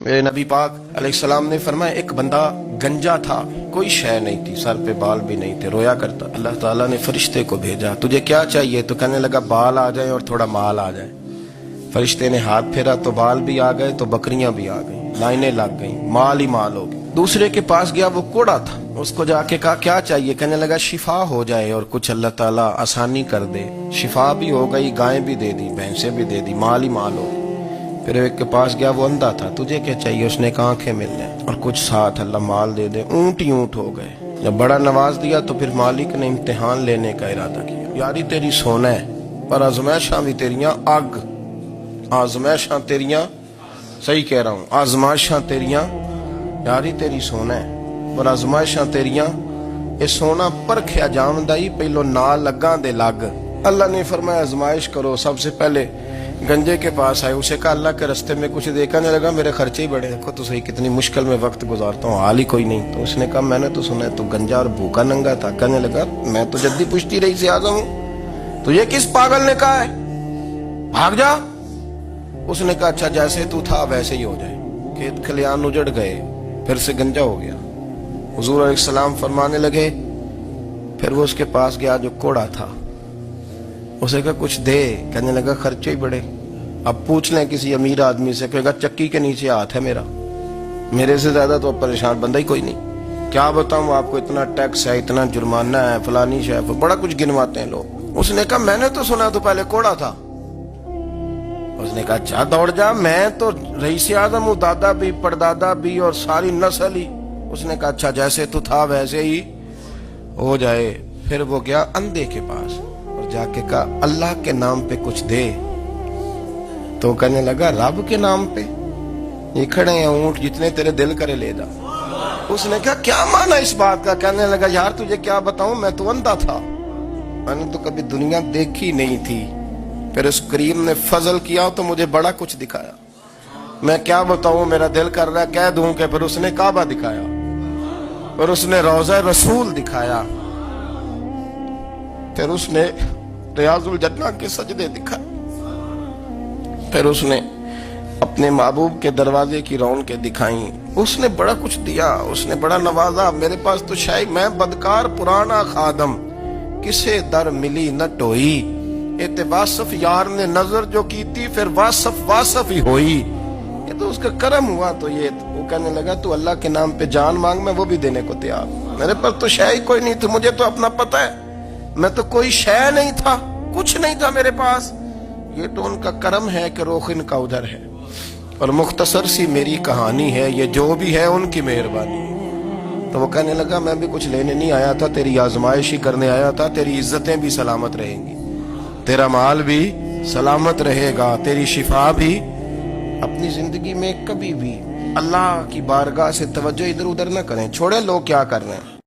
میرے نبی پاک علیہ السلام نے فرمایا ایک بندہ گنجا تھا، کوئی شے نہیں تھی، سر پہ بال بھی نہیں تھے، رویا کرتا۔ اللہ تعالیٰ نے فرشتے کو بھیجا، تجھے کیا چاہیے؟ تو کہنے لگا بال آ جائے اور تھوڑا مال آ جائے۔ فرشتے نے ہاتھ پھیرا تو بال بھی آ گئے، تو بکریاں بھی آ گئیں، لائنیں لگ گئیں، مال ہی مال ہو گئی۔ دوسرے کے پاس گیا، وہ کوڑا تھا، اس کو جا کے کہا کیا چاہیے؟ کہنے لگا شفا ہو جائے اور کچھ اللہ تعالیٰ آسانی کر دے۔ شفا بھی ہو گئی، گائیں بھی دے دی، بھینسیں بھی دے دی، مال ہی مال ہو گئی۔ پھر ایک کے پاس گیا، وہ اندھا تھا، تجھے کیا چاہیے؟ اس نے کہا آنکھیں مل جائیں اور کچھ ساتھ اللہ مال دے دے۔ اونٹ ہی اونٹ ہو گئے۔ جب بڑا نواز دیا تو پھر مالک نے امتحان لینے کا ارادہ کیا۔ یاری تیری سونا ہے پر آزمائشاں بھی تیریاں اگ، آزمائشاں تیریاں، صحیح کہہ رہا ہوں، آزمائشاں تیریاں، یاری تیری سونا ہے پر آزمائشاں تیریاں، یہ سونا پرکھیا جامدائی پہلو نہ لگاں دے لگ۔ اللہ نے فرمایا آزمائش کرو۔ سب سے پہلے گنجے کے پاس آئے، اسے کہا اللہ کے رستے میں کچھ دے۔ کہنے لگا میرے خرچے ہی بڑے، دیکھو تو صحیح کتنی مشکل میں وقت گزارتا ہوں، حال ہی کوئی نہیں۔ تو اس نے کہا میں نے تو سنا ہے تو گنجا اور بھوکا ننگا تھا۔ کہنے لگا میں تو جدی پشتی رئیس اعظم ہوں، تو یہ کس پاگل نے کہا ہے بھاگ جا؟ اس نے کہا اچھا جیسے تو تھا ویسے ہی ہو جائے۔ کھیت کھلیان اجڑ گئے، پھر سے گنجا ہو گیا۔ حضور علیہ السلام فرمانے لگے، پھر وہ اس کے پاس گیا جو کوڑا تھا، اسے کہا کچھ دے۔ کہنے لگا خرچے ہی بڑے۔ اب پوچھ لیں کسی امیر آدمی سے، کہے گا چکی کے نیچے ہاتھ ہے میرا، میرے سے زیادہ تو اب پریشان بندہ ہی کوئی نہیں۔ کیا بتاؤں آپ کو، اتنا ٹیکس ہے، اتنا جرمانہ ہے، فلانی شے، بڑا کچھ گنواتے ہیں لوگ۔ اس نے کہا میں نے تو سنا تو پہلے کوڑا تھا۔ اس نے کہا اچھا دوڑ جا، میں تو رئیس اعظم ہوں، دادا بھی پردادا بھی اور ساری نسل ہی۔ اس نے کہا اچھا جیسے تو تھا ویسے ہی ہو جائے۔ پھر وہ گیا اندھے کے پاس اور جا کے کہا اللہ کے نام پہ کچھ دے۔ تو کہنے لگا رب کے نام پہ؟ یہ کھڑے ہیں اونٹ، جتنے تیرے دل کرے لے جا۔ اس نے کہا کیا معنی اس بات کا؟ کہنے لگا یار تجھے کیا بتاؤں، میں تو اندھا تھا، میں نے تو کبھی دنیا دیکھی نہیں تھی، پھر اس کریم نے فضل کیا تو مجھے بڑا کچھ دکھایا۔ میں کیا بتاؤں، میرا دل کر رہا ہے کہہ دوں کہ پھر اس نے کعبہ دکھایا، پھر اس نے روضہ رسول دکھایا، پھر اس نے ریاض الجنہ کے سجدے دکھائے، پھر اس نے اپنے محبوب کے دروازے کی رونقیں دکھائیں۔ اس نے بڑا کچھ دیا، اس نے بڑا نوازا۔ میرے پاس تو شاید میں بدکار پرانا خادم، کسے در ملی نہ ٹوئی، اے واصف یار نے نظر جو کی تھی، پھر واصف ہی ہوئی۔ یہ تو اس کا کرم ہوا۔ تو یہ وہ کہنے لگا تو اللہ کے نام پہ جان مانگ، میں وہ بھی دینے کو تیار۔ میرے پاس تو شے ہی کوئی نہیں تھی، مجھے تو اپنا پتہ ہے، میں تو کوئی شے نہیں تھا، کچھ نہیں تھا میرے پاس۔ یہ تو ان کا کرم ہے کہ رخ ان کا ادھر ہے، اور مختصر سی میری کہانی ہے، یہ جو بھی ہے ان کی مہربانی ہے۔ تو وہ کہنے لگا میں بھی کچھ لینے نہیں آیا تھا، تیری آزمائش ہی کرنے آیا تھا، تیری عزتیں بھی سلامت رہیں گی، تیرا مال بھی سلامت رہے گا، تیری شفا بھی۔ اپنی زندگی میں کبھی بھی اللہ کی بارگاہ سے توجہ ادھر ادھر نہ کریں، چھوڑیں لوگ کیا کر رہے ہیں۔